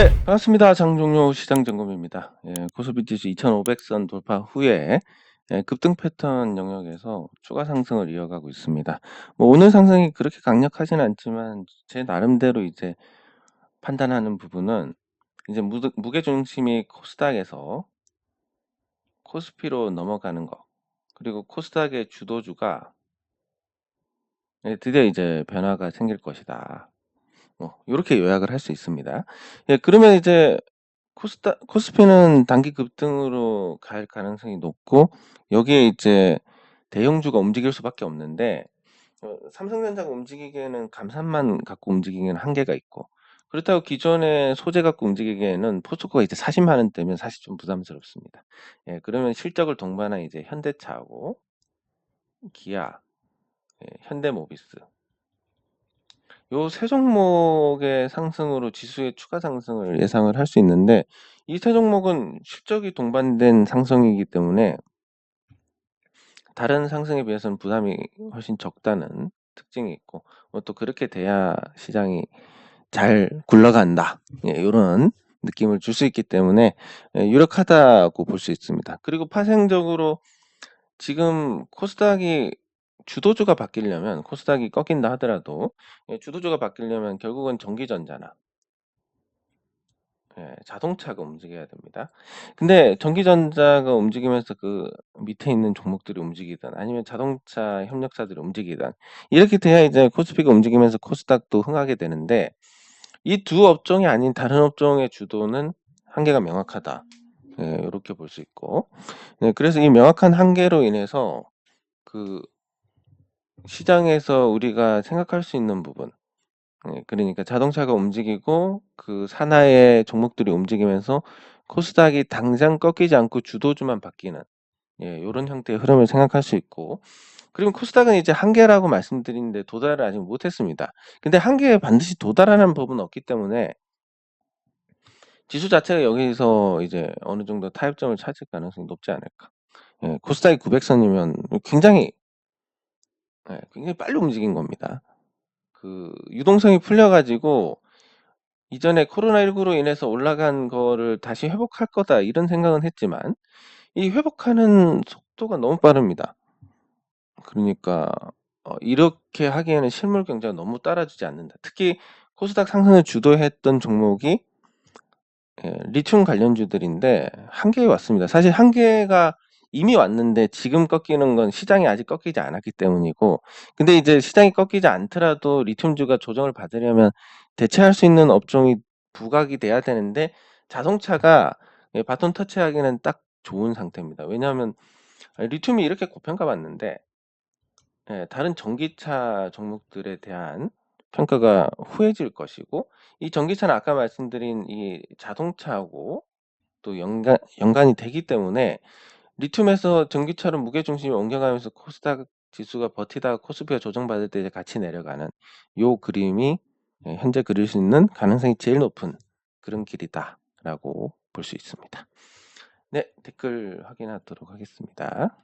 네, 반갑습니다. 장종료 시장점검입니다. 코스피 지수 2,500선 돌파 후에 급등 패턴 영역에서 추가 상승을 이어가고 있습니다. 뭐 오늘 상승이 그렇게 강력하진 않지만 제 나름대로 이제 판단하는 부분은 이제 무게 중심이 코스닥에서 코스피로 넘어가는 거, 그리고 코스닥의 주도주가 드디어 이제 변화가 생길 것이다. 요렇게 요약을 할 수 있습니다. 그러면 이제 코스피는 단기 급등으로 갈 가능성이 높고, 여기에 이제 대형주가 움직일 수밖에 없는데, 삼성전자가 움직이기에는 감산만 갖고 움직이기에는 한계가 있고, 그렇다고 기존의 소재 갖고 움직이기에는 포스코가 이제 40만 원대면 사실 좀 부담스럽습니다. 그러면 실적을 동반한 이제 현대차하고 기아, 현대모비스, 요 세 종목의 상승으로 지수의 추가 상승을 예상을 할 수 있는데, 이 세 종목은 실적이 동반된 상승이기 때문에 다른 상승에 비해서는 부담이 훨씬 적다는 특징이 있고, 또 그렇게 돼야 시장이 잘 굴러간다, 요런 느낌을 줄 수 있기 때문에 유력하다고 볼 수 있습니다. 그리고 파생적으로 지금 코스닥이 주도주가 바뀌려면, 코스닥이 꺾인다 하더라도 주도주가 바뀌려면 결국은 전기전자나 자동차가 움직여야 됩니다. 근데 전기전자가 움직이면서 그 밑에 있는 종목들이 움직이든, 아니면 자동차 협력사들이 움직이든, 이렇게 돼야 이제 코스피가 움직이면서 코스닥도 흥하게 되는데, 이 두 업종이 아닌 다른 업종의 주도는 한계가 명확하다. 요렇게 볼 수 있고, 그래서 이 명확한 한계로 인해서 그 시장에서 우리가 생각할 수 있는 부분, 그러니까 자동차가 움직이고 그 산하의 종목들이 움직이면서 코스닥이 당장 꺾이지 않고 주도주만 바뀌는, 요런 형태의 흐름을 생각할 수 있고, 그리고 코스닥은 이제 한계라고 말씀드리는데 도달을 아직 못했습니다. 근데 한계에 반드시 도달하는 법은 없기 때문에 지수 자체가 여기서 이제 어느 정도 타협점을 찾을 가능성이 높지 않을까. 코스닥이 900선이면 굉장히 빨리 움직인 겁니다. 그 유동성이 풀려 가지고 이전에 코로나19로 인해서 올라간 거를 다시 회복할 거다, 이런 생각은 했지만 이 회복하는 속도가 너무 빠릅니다. 그러니까 이렇게 하기에는 실물 경제가 너무 따라주지 않는다. 특히 코스닥 상승을 주도했던 종목이 리튬 관련주들인데 한계에 왔습니다. 사실 한계가 이미 왔는데 지금 꺾이는 건 시장이 아직 꺾이지 않았기 때문이고, 근데 이제 시장이 꺾이지 않더라도 리튬주가 조정을 받으려면 대체할 수 있는 업종이 부각이 돼야 되는데, 자동차가 바톤 터치하기는 딱 좋은 상태입니다. 왜냐하면 리튬이 이렇게 고평가받는데 다른 전기차 종목들에 대한 평가가 후해질 것이고, 이 전기차는 아까 말씀드린 이 자동차하고 또 연관이 되기 때문에 리튬에서 전기차로 무게중심이 옮겨가면서 코스닥 지수가 버티다가 코스피가 조정받을 때 이제 같이 내려가는 요 그림이 현재 그릴 수 있는 가능성이 제일 높은 그런 길이다라고 볼 수 있습니다. 네, 댓글 확인하도록 하겠습니다.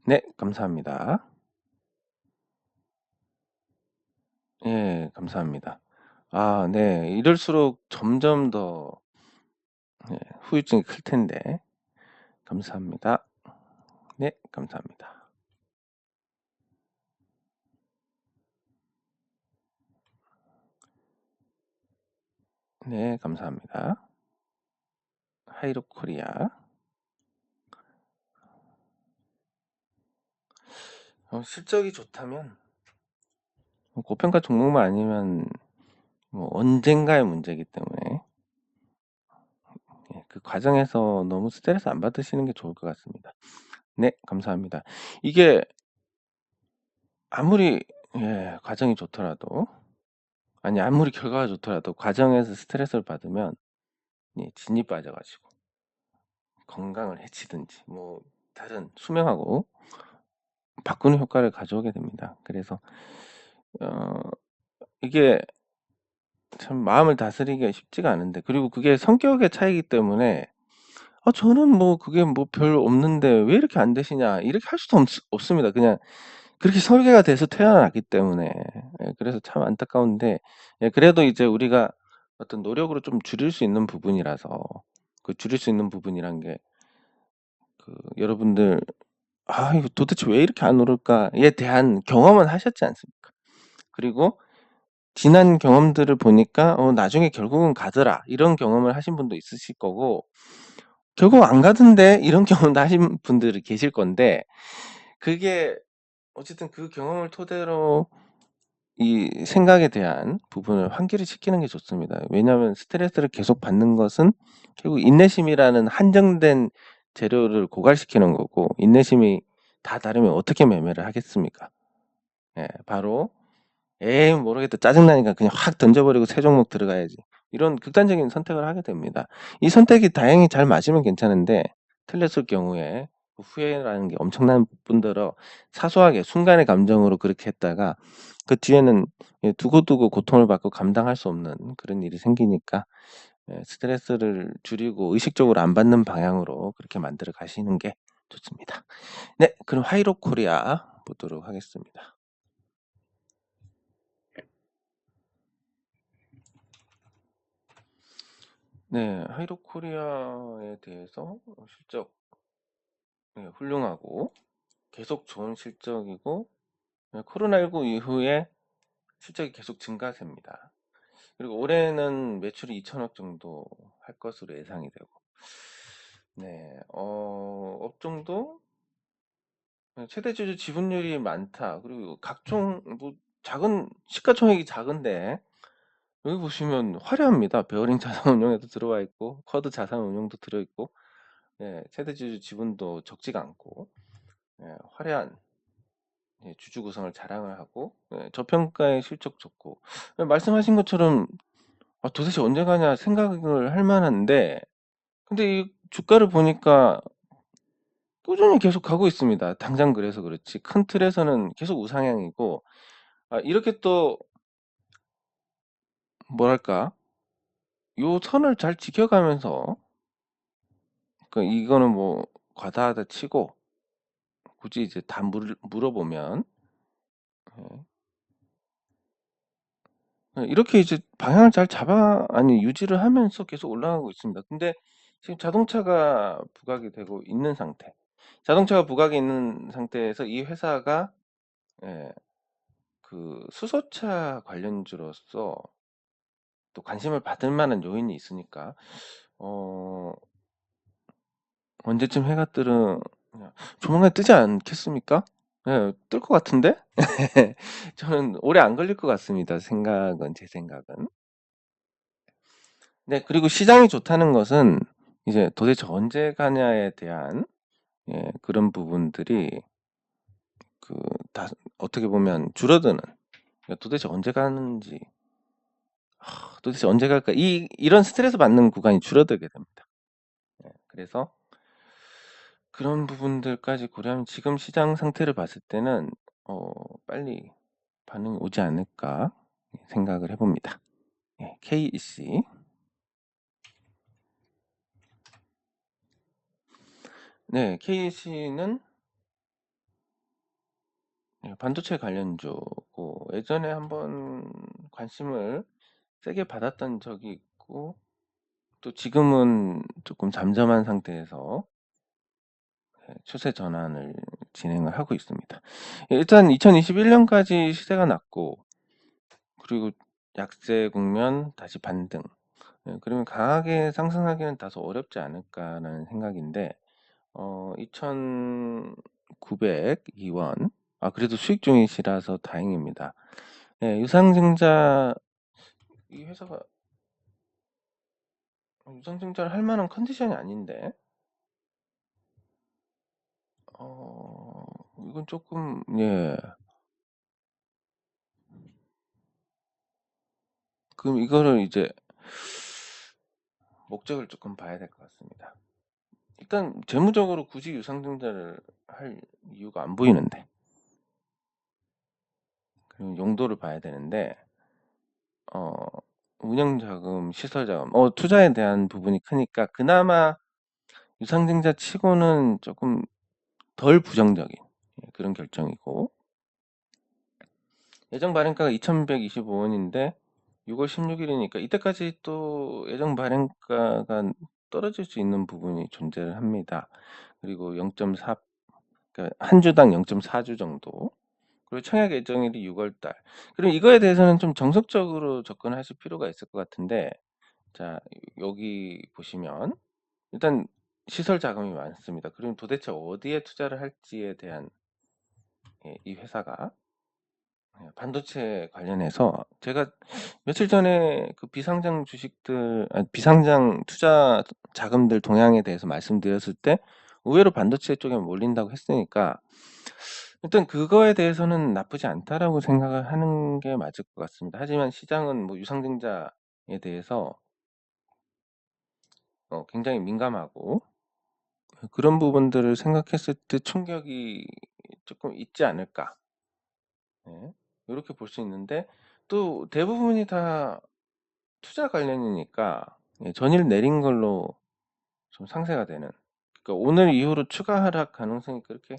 네, 감사합니다. 예, 감사합니다. 네. 이럴수록 점점 더 후유증이 클 텐데. 감사합니다. 네, 감사합니다. 네, 감사합니다. 하이로 코리아. 실적이 좋다면, 고평가 종목만 아니면 뭐 언젠가의 문제이기 때문에 그 과정에서 너무 스트레스 안 받으시는 게 좋을 것 같습니다. 네, 감사합니다. 이게 아무리 과정이 좋더라도, 아니 아무리 결과가 좋더라도 과정에서 스트레스를 받으면 진이 빠져 가지고 건강을 해치든지 뭐 다른 수명하고 바꾸는 효과를 가져오게 됩니다. 그래서 어 이게 참 마음을 다스리기가 쉽지가 않은데, 그리고 그게 성격의 차이이기 때문에 저는 뭐 그게 뭐 별 없는데 왜 이렇게 안 되시냐 이렇게 할 수도 없습니다. 그냥 그렇게 설계가 돼서 태어났기 때문에. 예 그래서 참 안타까운데 그래도 이제 우리가 어떤 노력으로 좀 줄일 수 있는 부분이라서 그 줄일 수 있는 부분이란 게 여러분들 '아 이거 도대체 왜 이렇게 안 오를까.'에 대한 경험은 하셨지 않습니까? 그리고 지난 경험들을 보니까 '나중에 결국은 가더라.' 이런 경험을 하신 분도 있으실 거고 '결국 안 가던데.' 이런 경험도 하신 분들이 계실 건데 그게 어쨌든 그 경험을 토대로 이 생각에 대한 부분을 환기를 시키는 게 좋습니다. 왜냐하면 스트레스를 계속 받는 것은 결국 인내심이라는 한정된 재료를 고갈시키는 거고 인내심이 다 다르면 어떻게 매매를 하겠습니까? 바로 '에이 모르겠다. 짜증나니까 그냥 확 던져 버리고 새 종목 들어가야지.' 이런 극단적인 선택을 하게 됩니다. 이 선택이 다행히 잘 맞으면 괜찮은데 틀렸을 경우에 그 후회라는 게 엄청난 뿐더러 사소하게 순간의 감정으로 그렇게 했다가 그 뒤에는 두고두고 고통을 받고 감당할 수 없는 그런 일이 생기니까 스트레스를 줄이고 의식적으로 안 받는 방향으로 그렇게 만들어 가시는 게 좋습니다. 네. 그럼 하이로 코리아 보도록 하겠습니다. 네. 하이로 코리아에 대해서 실적 훌륭하고 계속 좋은 실적이고 코로나19 이후에 실적이 계속 증가세입니다. 그리고 올해는 매출이 2천억 정도 할 것으로 예상이 되고 네. 업종도 최대 주주 지분율이 많다. 그리고 각종 뭐 작은 시가총액이 작은데 여기 보시면 화려합니다. 베어링 자산운용에도 들어와 있고 쿼드 자산운용도 들어 있고 최대 주주 지분도 적지가 않고 화려한 주주 구성을 자랑을 하고 저평가의 실적 좋고 말씀하신 것처럼 '아 도대체 언제 가냐.' 생각을 할 만한데 근데 이 주가를 보니까 꾸준히 계속 가고 있습니다. 당장 그래서 그렇지 큰 틀에서는 계속 우상향이고 이렇게 또 뭐랄까 요 선을 잘 지켜가면서 이거는 뭐 과다하다 치고 굳이 이제 다 물어보면 예 이렇게 이제 방향을 잘 유지를 하면서 계속 올라가고 있습니다. 근데 지금 자동차가 부각이 되고 있는 상태. 자동차가 부각이 있는 상태에서 이 회사가 예 수소차 관련주로서 또 관심을 받을 만한 요인이 있으니까 어 언제쯤 해가 그냥 조만간 뜨지 않겠습니까? 예. 뜰 것 같은데? 저는 오래 안 걸릴 것 같습니다, 제 생각은. 네. 그리고 시장이 좋다는 것은 이제 도대체 언제 가냐에 대한 그런 부분들이 그 다 어떻게 보면 줄어드는 도대체 언제 가는지 '도대체 언제 갈까?' 이런 스트레스 받는 구간이 줄어들게 됩니다. 그래서 그런 부분들까지 고려하면 지금 시장 상태를 봤을 때는 어 '빨리 반응이 오지 않을까?' 생각을 해 봅니다. KEC. 네. KEC는 반도체 관련주고 예전에 한번 관심을 세게 받았던 적이 있고 또 지금은 조금 잠잠한 상태에서 추세 전환을 진행을 하고 있습니다. 일단 2021 년까지 시세가 났고 그리고 약세 국면 다시 반등. 그러면 '강하게 상승하기는 다소 어렵지 않을까.'라는 생각인데 2,902 원. 그래도 수익 중이시라서 다행입니다. 유상증자 이 회사가 유상증자를 할 만한 컨디션이 아닌데 이건 쪼끔 그럼 이거를 이제 목적을 쪼끔 봐야 될 것 같습니다. 일단 재무적으로 굳이 유상증자를 할 이유가 안 보이는데 그리고 용도를 봐야 되는데 어 운영자금, 시설자금 투자에 대한 부분이 크니까 그나마 유상증자 치고는 조금 덜 부정적인 그런 결정이고, 예정 발행가가 2,125원인데 6월 16일이니까 이때까지 또 예정 발행가가 떨어질 수 있는 부분이 존재를 합니다. 그리고 0.4, 그러니까 한 주당 0.4주 정도. 그리고 청약 예정일이 6월달. 그럼 이거에 대해서는 좀 정석적으로 접근하실 필요가 있을 것 같은데, 자, 여기 보시면 일단 시설 자금이 많습니다. 그럼 도대체 어디에 투자를 할지에 대한 이 회사가 반도체 관련해서 제가 며칠 전에 그 비상장 주식들, 비상장 투자 자금들 동향에 대해서 말씀드렸을 때 의외로 반도체 쪽에 몰린다고 했으니까 일단 그거에 대해서는 나쁘지 않다라고 생각을 하는 게 맞을 것 같습니다. 하지만 시장은 뭐 유상증자에 대해서 굉장히 민감하고 그런 부분들을 생각했을 때 충격이 조금 있지 않을까. 네. 이렇게 볼 수 있는데 또 대부분이 다 투자 관련이니까 전일 내린 걸로 좀 상쇄가 되는. 그러니까 오늘 이후로 추가 하락 가능성이 그렇게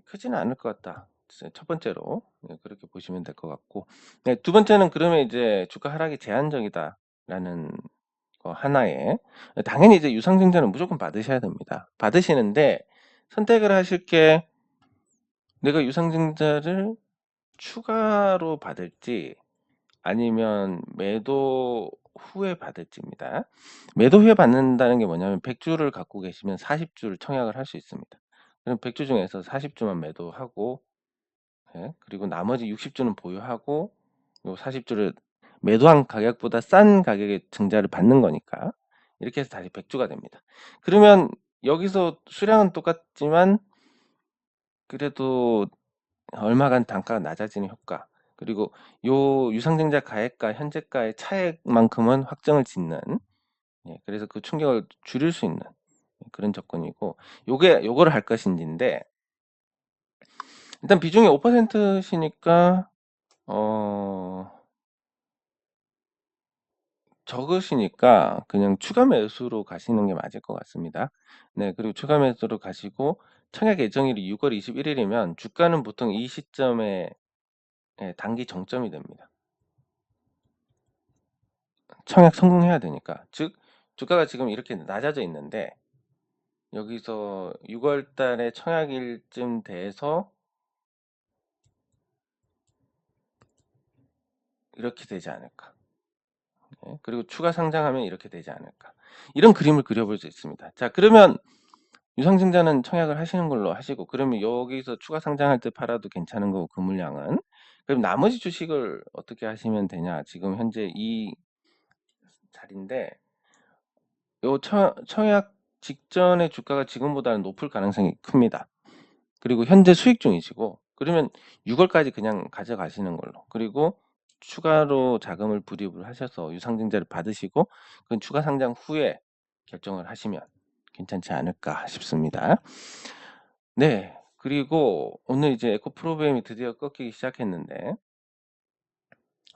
크지는 않을 것 같다. 첫 번째로 그렇게 보시면 될 것 같고, 네, 두 번째는 그러면 이제 주가 하락이 제한적이다라는 거 하나에 당연히 이제 유상증자는 무조건 받으셔야 됩니다. 받으시는데 선택을 하실 게 내가 유상증자를 추가로 받을지 아니면 매도 후에 받을지입니다. 매도 후에 받는다는 게 뭐냐면 100주를 갖고 계시면 40주를 청약을 할 수 있습니다. 그럼 100주 중에서 40주만 매도하고 그리고 나머지 60주는 보유하고 요 40주를 매도한 가격보다 싼 가격의 증자를 받는 거니까 이렇게 해서 다시 100주가 됩니다. 그러면 여기서 수량은 똑같지만 그래도 얼마간 단가가 낮아지는 효과, 그리고 요 유상증자 가액과 현재가의 차액만큼은 확정을 짓는, 그래서 그 충격을 줄일 수 있는 그런 조건이고, 요거를 할 것인지인데 일단 비중이 5%시니까 적으시니까 그냥 추가 매수로 가시는 게 맞을 것 같습니다. 네, 그리고 추가 매수로 가시고 청약 예정일이 6월 21일이면 주가는 보통 이 시점에 단기 정점이 됩니다. 청약 성공해야 되니까. 즉 주가가 지금 이렇게 낮아져 있는데 여기서 6월 달에 청약일쯤 돼서 이렇게 되지 않을까. 그리고 추가 상장하면 이렇게 되지 않을까. 이런 그림을 그려볼 수 있습니다. 자, 그러면 유상증자는 청약을 하시는 걸로 하시고, 그러면 여기서 추가 상장할 때 팔아도 괜찮은 거고, 그 물량은. 그럼 나머지 주식을 어떻게 하시면 되냐. 지금 현재 이 자리인데 요 청약 직전의 주가가 지금보다는 높을 가능성이 큽니다. 그리고 현재 수익 중이시고, 그러면 6월까지 그냥 가져가시는 걸로. 그리고 추가로 자금을 불입을 하셔서 유상증자를 받으시고 그건 추가 상장 후에 결정을 하시면 괜찮지 않을까 싶습니다. 네. 그리고 오늘 이제 에코 프로그램이 드디어 꺾이기 시작했는데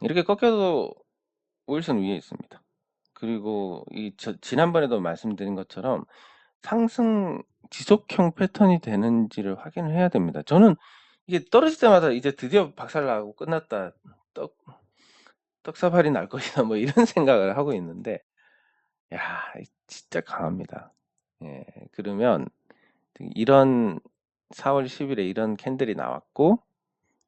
이렇게 꺾여도 5일선 위에 있습니다. 그리고 지난번에도 말씀드린 것처럼 상승 지속형 패턴이 되는지를 확인을 해야 됩니다. 저는 이게 떨어질 때마다 이제 드디어 박살나고 끝났다. 떡사발이 날 것이다. 뭐 이런 생각을 하고 있는데, 야, 진짜 강합니다. 예, 그러면 이런 4월 10일에 이런 캔들이 나왔고,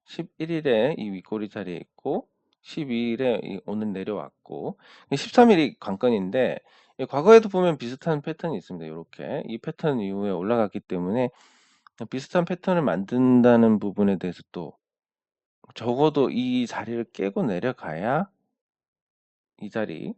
11일에 이 윗꼬리 자리에 있고, 12일에 오늘 내려왔고, 13일이 관건인데, 과거에도 보면 비슷한 패턴이 있습니다. 이렇게 이 패턴 이후에 올라갔기 때문에 비슷한 패턴을 만든다는 부분에 대해서 또 적어도 이 자리를 깨고 내려가야 이 자리를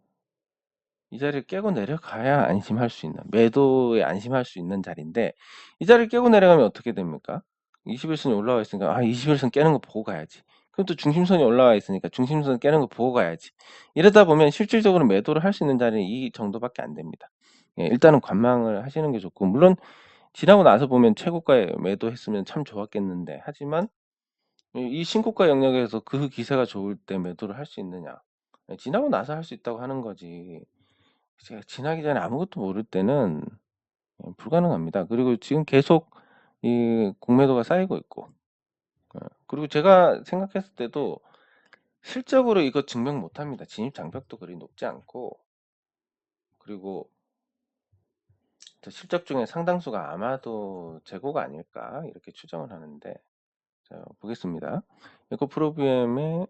깨고 내려가야 안심할 수 있는, 매도에 안심할 수 있는 자리인데 이 자리를 깨고 내려가면 어떻게 됩니까? 21선이 올라와 있으니까 21선 깨는 거 보고 가야지. 그럼 또 중심선이 올라와 있으니까 중심선 깨는 거 보고 가야지. 이러다 보면 실질적으로 매도를 할 수 있는 자리는 이 정도밖에 안 됩니다. 일단은 관망을 하시는 게 좋고, 물론 지나고 나서 보면 최고가에 매도했으면 참 좋았겠는데, 하지만 이 신고가 영역에서 그 기세가 좋을 때 매도를 할 수 있느냐? 지나고 나서 할 수 있다고 하는 거지. 제가 지나기 전에 아무것도 모를 때는 불가능합니다. 그리고 지금 계속 이 공매도가 쌓이고 있고, 그리고 제가 생각했을 때도 실적으로 이거 증명 못합니다. 진입 장벽도 그리 높지 않고, 그리고 실적 중에 상당수가 아마도 재고가 아닐까 이렇게 추정을 하는데, 자, 보겠습니다. 에코프로비엠의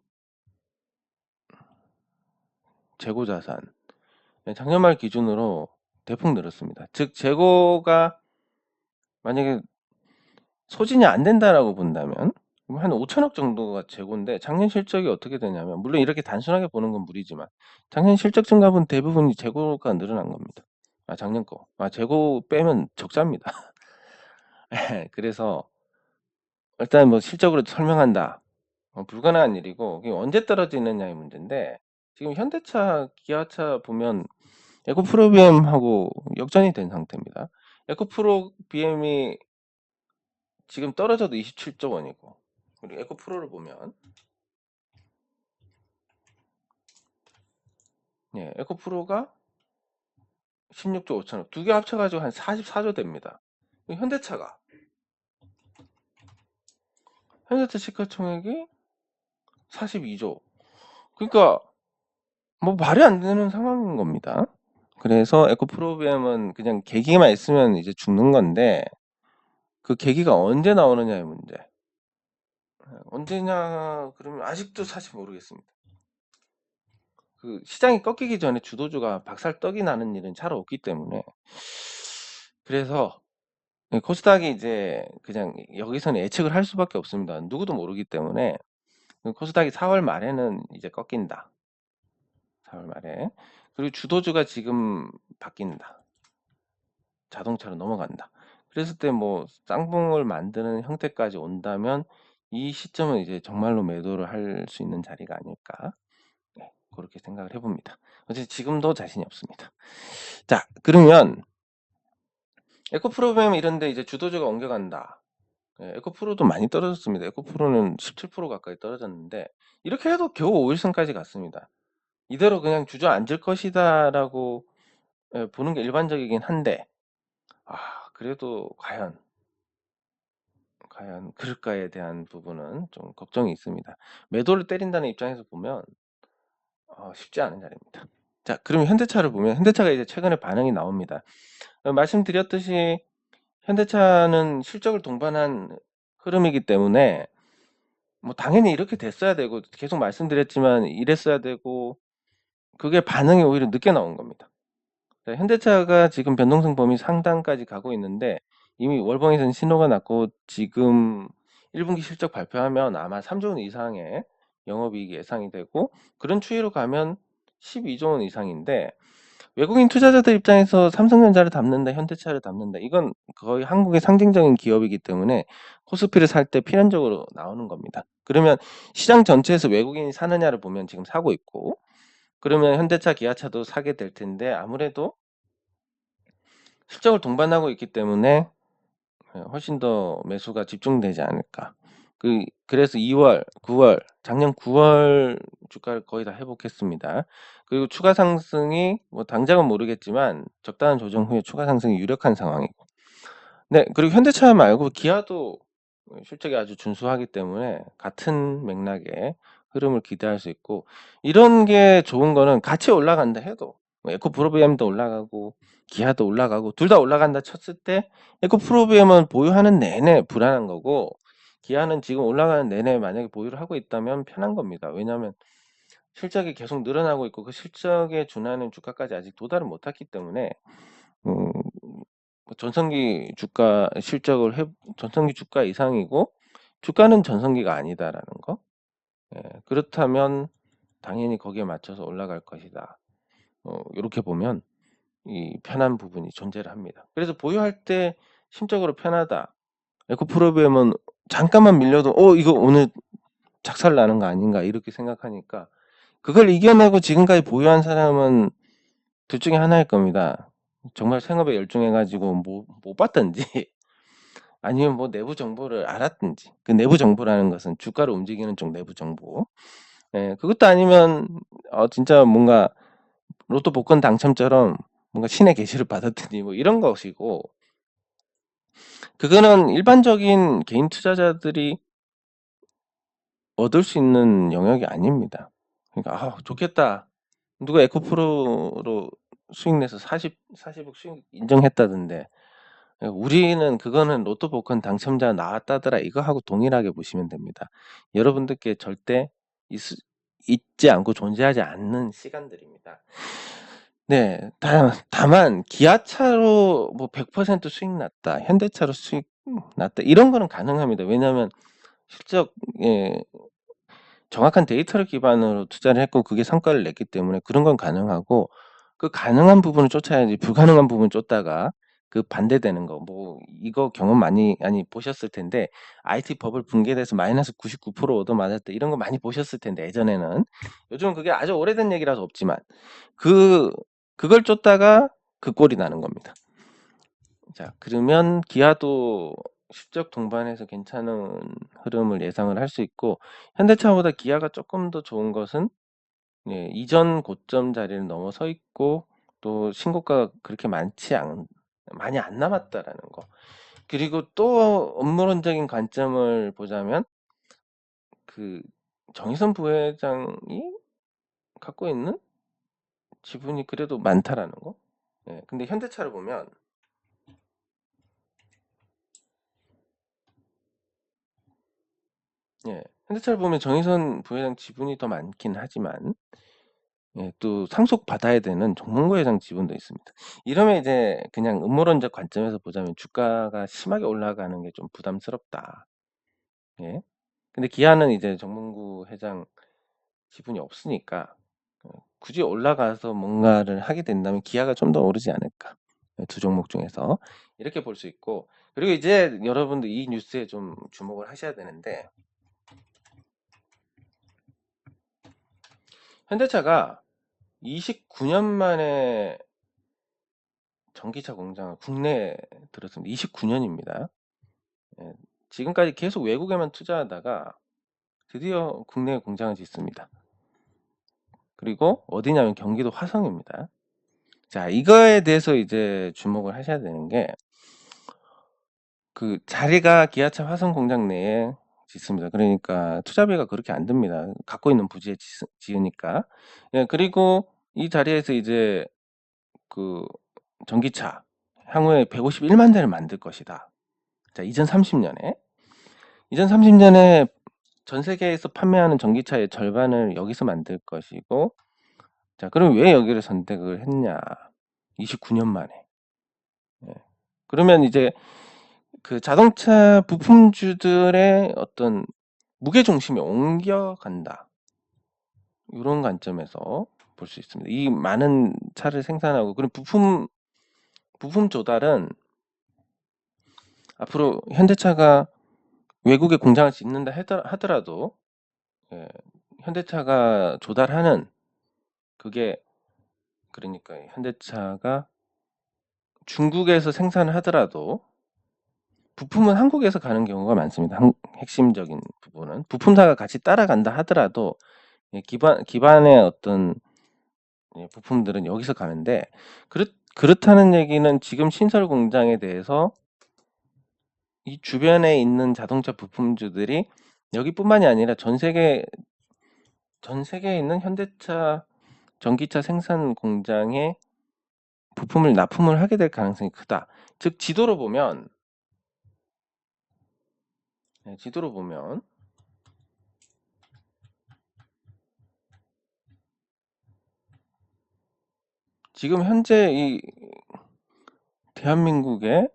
재고 자산 작년 말 기준으로 대폭 늘었습니다. 즉 재고가 만약에 소진이 안 된다라고 본다면 한 5천억 정도가 재고인데, 작년 실적이 어떻게 되냐면, 물론 이렇게 단순하게 보는 건 무리지만 작년 실적 증가분 대부분이 재고가 늘어난 겁니다. 작년 거. 재고 빼면 적자입니다. 그래서 일단 뭐 실적으로 설명한다, 불가능한 일이고, 이게 언제 떨어지느냐의 문제인데, 지금 현대차, 기아차 보면 에코프로 BM하고 역전이 된 상태입니다. 에코프로 BM이 지금 떨어져도 27조 원이고, 그리고 에코프로를 보면, 에코프로가 16조 5천억, 두 개 합쳐가지고 한 44조 됩니다. 현대차 시가총액이 42조. 그러니까 뭐 말이 안 되는 상황인 겁니다. 그래서 에코프로비엠은 그냥 계기만 있으면 이제 죽는 건데, 그 계기가 언제 나오느냐의 문제. 언제냐 그러면 아직도 사실 모르겠습니다. 그 시장이 꺾이기 전에 주도주가 박살떡이 나는 일은 잘 없기 때문에, 그래서 코스닥이 이제 그냥 여기서는 예측을 할 수밖에 없습니다. 누구도 모르기 때문에. 코스닥이 4월 말에는 이제 꺾인다. 4월 말에. 그리고 주도주가 지금 바뀐다. 자동차로 넘어간다. 그랬을 때 뭐 쌍봉을 만드는 형태까지 온다면, 이 시점은 이제 정말로 매도를 할 수 있는 자리가 아닐까, 그렇게 생각을 해봅니다. 어쨌든 지금도 자신이 없습니다. 자, 그러면 에코프로그램 이런데 이제 주도주가 옮겨간다. 에코프로도 많이 떨어졌습니다. 에코프로는 17% 가까이 떨어졌는데, 이렇게 해도 겨우 5일선까지 갔습니다. 이대로 그냥 주저앉을 것이다라고 보는 게 일반적이긴 한데, 그래도 과연 그럴까에 대한 부분은 좀 걱정이 있습니다. 매도를 때린다는 입장에서 보면 쉽지 않은 자리입니다. 자, 그러면 현대차를 보면, 현대차가 이제 최근에 반응이 나옵니다. 말씀드렸듯이 현대차는 실적을 동반한 흐름이기 때문에 뭐 당연히 이렇게 됐어야 되고, 계속 말씀드렸지만 이랬어야 되고, 그게 반응이 오히려 늦게 나온 겁니다. 현대차가 지금 변동성 범위 상단까지 가고 있는데, 이미 월봉에서는 신호가 났고, 지금 1분기 실적 발표하면 아마 3조 원 이상의 영업이익이 예상이 되고, 그런 추이로 가면 12조 원 이상인데, 외국인 투자자들 입장에서 삼성전자를 담는다, 현대차를 담는다, 이건 거의 한국의 상징적인 기업이기 때문에 코스피를 살 때 필연적으로 나오는 겁니다. 그러면 시장 전체에서 외국인이 사느냐를 보면 지금 사고 있고, 그러면 현대차, 기아차도 사게 될 텐데, 아무래도 실적을 동반하고 있기 때문에 훨씬 더 매수가 집중되지 않을까. 그래서 2월, 9월, 작년 9월 주가를 거의 다 회복했습니다. 그리고 추가 상승이 뭐 당장은 모르겠지만 적당한 조정 후에 추가 상승이 유력한 상황이고. 네, 그리고 현대차 말고 기아도 실적이 아주 준수하기 때문에 같은 맥락의 흐름을 기대할 수 있고, 이런 게 좋은 거는 같이 올라간다 해도, 에코프로비엠도 올라가고 기아도 올라가고 둘 다 올라간다 쳤을 때, 에코프로비엠은 보유하는 내내 불안한 거고, 기아는 지금 올라가는 내내 만약에 보유를 하고 있다면 편한 겁니다. 왜냐하면 실적이 계속 늘어나고 있고, 그 실적에 준하는 주가까지 아직 도달을 못했기 때문에, 음, 전성기 주가 전성기 주가 이상이고, 주가는 전성기가 아니다라는 거. 그렇다면 당연히 거기에 맞춰서 올라갈 것이다. 이렇게 보면 이 편한 부분이 존재를 합니다. 그래서 보유할 때 심적으로 편하다. 에코프로비엠은 잠깐만 밀려도 이거 오늘 작살 나는 거 아닌가 이렇게 생각하니까, 그걸 이겨내고 지금까지 보유한 사람은 둘 중에 하나일 겁니다. 정말 생업에 열중해가지고 못 봤던지, 아니면 뭐 내부 정보를 알았든지. 그 내부 정보라는 것은 주가를 움직이는 쪽 내부 정보. 그것도 아니면 진짜 뭔가 로또 복권 당첨처럼 뭔가 신의 계시를 받았더니 뭐 이런 것이고, 그거는 일반적인 개인 투자자들이 얻을 수 있는 영역이 아닙니다. 그러니까 '아 좋겠다. 누가 에코프로로 수익 내서 40억 수익 인정했다던데 우리는 그거는 로또 복권 당첨자 나왔다더라.' 이거 하고 동일하게 보시면 됩니다. 여러분들께 절대 있지 않고 존재하지 않는 시간들입니다. 네. 다만 기아차로 뭐 100% 수익 났다. 현대차로 수익 났다. 이런 거는 가능합니다. 왜냐하면 실적 정확한 데이터를 기반으로 투자를 했고 그게 성과를 냈기 때문에 그런 건 가능하고 그 가능한 부분을 쫓아야지 불가능한 부분 쫓다가 그 반대되는 거 뭐 이거 경험 많이 보셨을 텐데 IT 버블 붕괴돼서 -99% 얻어맞았다 이런 거 많이 보셨을 텐데 예전에는. 요즘은 그게 아주 오래된 얘기라서 없지만 그 그걸 쫓다가 그 꼴이 나는 겁니다. 자 그러면 기아도 실적 동반해서 괜찮은 흐름을 예상을 할 수 있고 현대차보다 기아가 쪼끔 더 좋은 것은 이전 고점 자리를 넘어서 있고 또 신고가가 그렇게 많이 안 남았다라는 거. 그리고 또 업무론적인 관점을 보자면 그 정의선 부회장이 갖고 있는 지분이 그래도 많다라는 거. 예. 근데 현대차를 보면 현대차를 보면 정의선 부회장 지분이 더 많긴 하지만 또 상속받아야 되는 정몽구 회장 지분도 있습니다. 이러면 이제 그냥 음모론적 관점에서 보자면 주가가 심하게 올라가는 게 좀 부담스럽다. 예. 근데 기아는 이제 정몽구 회장 지분이 없으니까 굳이 올라가서 뭔가를 하게 된다면 기아가 좀 더 오르지 않을까. 두 종목 중에서. 이렇게 볼 수 있고 그리고 이제 여러분들 이 뉴스에 좀 주목을 하셔야 되는데 현대차가 29년 만에 전기차 공장을 국내에 들었습니다. 29년입니다. 예. 지금까지 계속 외국에만 투자하다가 드디어 국내에 공장을 짓습니다. 그리고 어디냐면 경기도 화성입니다. 자, 이거에 대해서 이제 주목을 하셔야 되는 게 그 자리가 기아차 화성 공장 내에 짓습니다. 그러니까 투자비가 그렇게 안 듭니다. 갖고 있는 부지에 지으니까. 예, 그리고 이 자리에서 이제 그 전기차 향후에 151만 대를 만들 것이다. 자, 2030년에 전 세계에서 판매하는 전기차의 절반을 여기서 만들 것이고 자, 그럼 왜 여기를 선택을 했냐? 29년 만에. 예. 그러면 이제 그 자동차 부품주들의 어떤 무게 중심이 옮겨간다. 요런 관점에서 볼 수 있습니다. 이 많은 차를 생산하고 그리고 부품 조달은 앞으로 현대차가 외국에 공장을 짓는다 하더라도 현대차가 조달하는 그게 그러니까 현대차가 중국에서 생산을 하더라도 부품은 한국에서 가는 경우가 많습니다. 핵심적인 부분은 부품사가 같이 따라간다 하더라도 기반의 어떤 부품들은 여기서 가는데 그렇다는 얘기는 지금 신설 공장에 대해서 이 주변에 있는 자동차 부품주들이 여기뿐만이 아니라 전 세계에 있는 현대차 전기차 생산 공장에 부품을 납품을 하게 될 가능성이 크다. 즉 지도로 보면 지금 현재 이 대한민국의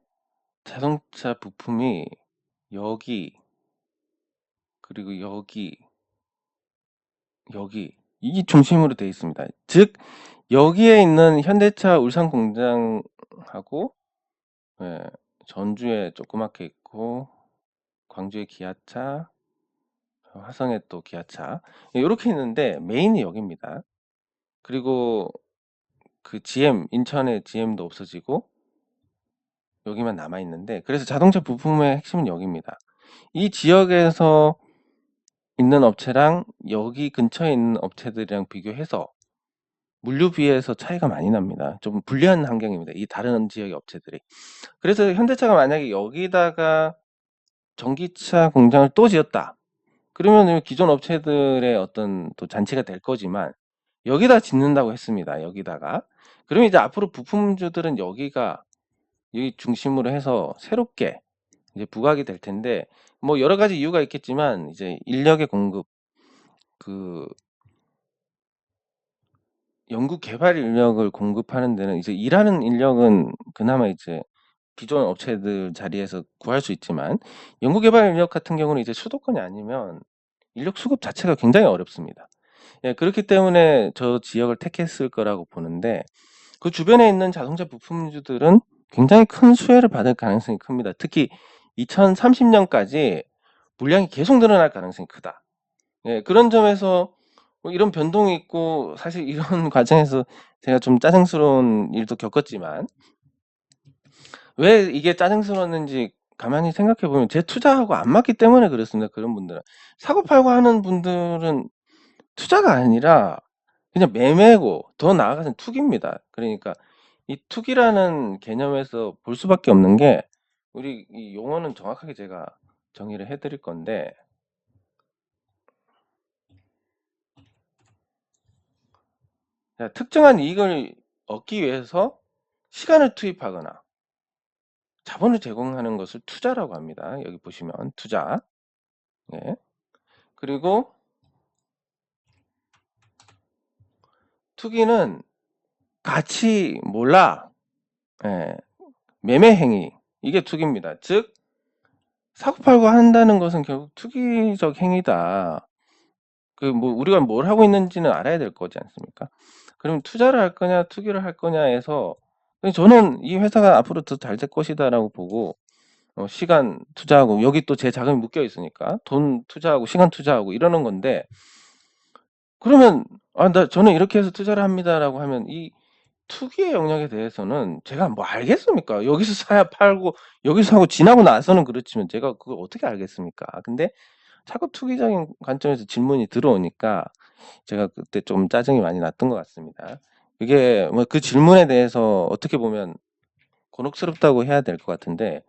자동차 부품이 여기 그리고 여기 이 중심으로 되어 있습니다. 즉 여기에 있는 현대차 울산 공장하고 전주에 조그맣게 있고 광주에 기아차 화성에 또 기아차 이렇게 있는데 메인이 여기입니다. 그리고 그 GM 인천의 GM도 없어지고 여기만 남아 있는데 그래서 자동차 부품의 핵심은 여기입니다. 이 지역에서 있는 업체랑 여기 근처에 있는 업체들이랑 비교해서 물류비에서 차이가 많이 납니다. 좀 불리한 환경입니다, 이 다른 지역의 업체들이. 그래서 현대차가 만약에 여기다가 전기차 공장을 또 지었다. 그러면은 기존 업체들의 어떤 또 잔치가 될 거지만 여기다 짓는다고 했습니다, 여기다가. 그러면 이제 앞으로 부품주들은 여기가 여기 중심으로 해서 새롭게 이제 부각이 될 텐데, 뭐 여러 가지 이유가 있겠지만 이제 인력의 공급, 그 연구 개발 인력을 공급하는 데는 이제 일하는 인력은 그나마 이제 기존 업체들 자리에서 구할 수 있지만, 연구 개발 인력 같은 경우는 이제 수도권이 아니면 인력 수급 자체가 굉장히 어렵습니다. 예, 그렇기 때문에 저 지역을 택했을 거라고 보는데, 그 주변에 있는 자동차 부품주들은 굉장히 큰 수혜를 받을 가능성이 큽니다. 특히 2030년까지 물량이 계속 늘어날 가능성이 크다. 예, 그런 점에서 뭐 이런 변동이 있고, 사실 이런 과정에서 제가 좀 짜증스러운 일도 겪었지만, 왜 이게 짜증스러웠는지 가만히 생각해 보면 제 투자하고 안 맞기 때문에 그렇습니다. 그런 분들은 사고 팔고 하는 분들은 투자가 아니라 그냥 매매고, 더 나아가서는 투기입니다. 그러니까 이 투기라는 개념에서 볼 수밖에 없는 게, 우리 이 용어는 정확하게 제가 정의를 해 드릴 건데, 특정한 이익을 얻기 위해서 시간을 투입하거나 자본을 제공하는 것을 투자라고 합니다. 여기 보시면 투자. 예. 그리고 투기는 가치 몰라. 예. 매매 행위. 이게 투기입니다. 즉 사고 팔고 한다는 것은 결국 투기적 행위다. 그 뭐 우리가 뭘 하고 있는지는 알아야 될 거지 않습니까? 그럼 투자를 할 거냐 투기를 할 거냐에서, 저는 이 회사가 앞으로 더 잘 될 것이다라고 보고, 시간 투자하고 여기 또 제 자금이 묶여 있으니까 돈 투자하고 시간 투자하고 이러는 건데, 그러면 저는 이렇게 해서 투자를 합니다라고 하면 이 투기의 영역에 대해서는 제가 뭐 알겠습니까? 여기서 사야 팔고 여기서 하고 지나고 나서는 그렇지만 제가 그걸 어떻게 알겠습니까? 근데 자꾸 투기적인 관점에서 질문이 들어오니까 제가 그때 좀 짜증이 많이 났던 것 같습니다. 그게 뭐 그 질문에 대해서 어떻게 보면 곤혹스럽다고 해야 될 것 같은데,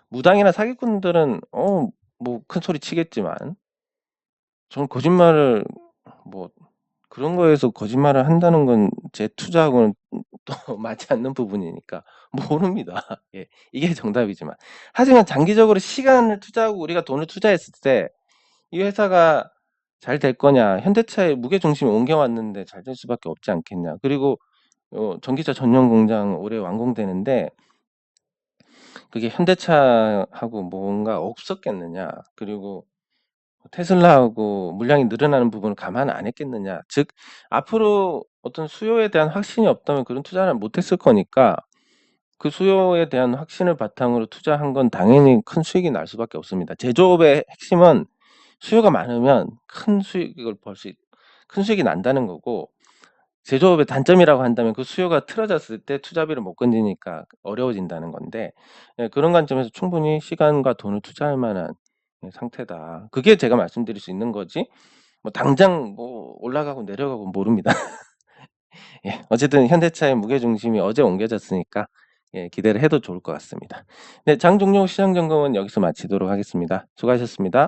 무당이나 사기꾼들은 뭐 큰 소리 치겠지만, 저는 거짓말을 뭐 그런 거에서 거짓말을 한다는 건 제 투자하고는 또 맞지 않는 부분이니까 모릅니다. 예. 이게 정답이지만. 하지만 장기적으로 시간을 투자하고 우리가 돈을 투자했을 때 이 회사가 잘 될 거냐, 현대차의 무게 중심을 옮겨왔는데 잘 될 수밖에 없지 않겠냐. 그리고 전기차 전용 공장 올해 완공되는데 그게 현대차하고 뭔가 없었겠느냐. 그리고 테슬라하고 물량이 늘어나는 부분을 감안 안 했겠느냐. 즉 앞으로 어떤 수요에 대한 확신이 없다면 그런 투자를 못 했을 거니까, 그 수요에 대한 확신을 바탕으로 투자한 건 당연히 큰 수익이 날 수밖에 없습니다. 제조업의 핵심은 수요가 많으면 큰 수익을 큰 수익이 난다는 거고, 제조업의 단점이라고 한다면 그 수요가 틀어졌을 때 투자비를 못 건지니까 어려워진다는 건데, 예, 그런 관점에서 충분히 시간과 돈을 투자할 만한 상태다. 그게 제가 말씀드릴 수 있는 거지, 뭐 당장 뭐 올라가고 내려가고 모릅니다. 예, 어쨌든 현대차의 무게중심이 어제 옮겨졌으니까 예, 기대를 해도 좋을 것 같습니다. 네, 장 종료 시장 점검은 여기서 마치도록 하겠습니다. 수고하셨습니다.